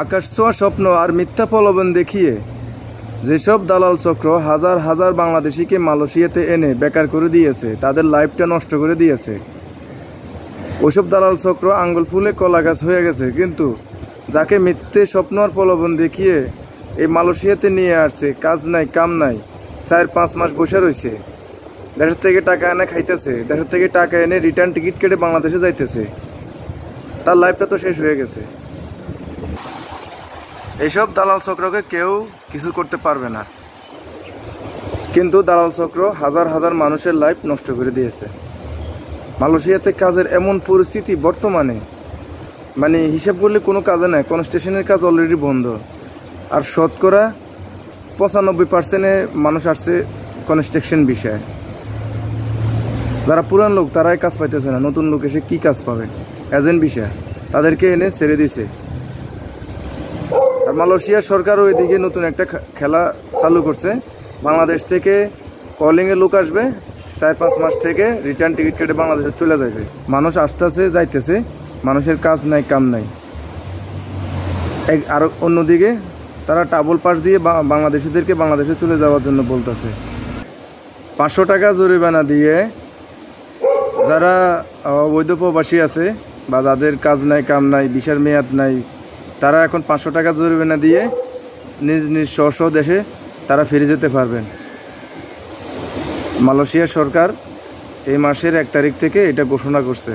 আকাশ ছোঁয়া স্বপ্ন আর মিথ্যা প্রলোভন দেখিয়ে যেসব দালাল চক্র হাজার হাজার বাংলাদেশিকে মালয়েশিয়াতে এনে বেকার করে দিয়েছে, তাদের লাইফটা নষ্ট করে দিয়েছে। ওইসব দালাল চক্র আঙ্গুল ফুলে কলা গাছ হয়ে গেছে। কিন্তু যাকে মিথ্যে স্বপ্ন আর প্রলোভন দেখিয়ে এই মালয়েশিয়াতে নিয়ে আসছে, কাজ নাই কাম নাই, 4-5 মাস বসে রয়েছে, দেশের থেকে টাকা এনে খাইতেছে, দেশের থেকে টাকা এনে রিটার্ন টিকিট কেটে বাংলাদেশে যাইতেছে, তার লাইফটা তো শেষ হয়ে গেছে। এইসব দালাল চক্রকে কেউ কিছু করতে পারবে না, কিন্তু দালাল চক্র হাজার হাজার মানুষের লাইফ নষ্ট করে দিয়েছে। মালয়েশিয়াতে কাজের এমন পরিস্থিতি বর্তমানে, মানে হিসাব করলে কোনো কাজে নাই, কনস্ট্রাকশনের কাজ অলরেডি বন্ধ। আর শতকরা 95% মানুষ আসছে কনস্ট্রাকশন বিষয়ে। যারা পুরান লোক তারাই কাজ পাইতেছে না, নতুন লোক এসে কী কাজ পাবে? এজেন্ট বিষয় তাদেরকে এনে ছেড়ে দিছে। আর মালয়েশিয়ার সরকার ওইদিকে নতুন একটা খেলা চালু করছে, বাংলাদেশ থেকে কলিংয়ে লোক আসবে, 4-5 মাস থেকে রিটার্ন টিকিট কেটে বাংলাদেশে চলে যাবে। মানুষ আসতেছে যাইতেছে, মানুষের কাজ নাই কাম নাই। আর অন্যদিকে তারা ট্রাভেল পাস দিয়ে বাংলাদেশিদেরকে বাংলাদেশে চলে যাওয়ার জন্য বলতেছে। 500 টাকা জরিমানা দিয়ে যারা অবৈধ প্রবাসী আছে বা যাদের কাজ নাই কাম নাই, ভিসার মেয়াদ নাই, তারা এখন 500 টাকা জরিমানা দিয়ে নিজ নিজ স্ব দেশে তারা ফিরে যেতে পারবেন। মালয়েশিয়ার সরকার এই মাসের 1 তারিখ থেকে এটা ঘোষণা করছে।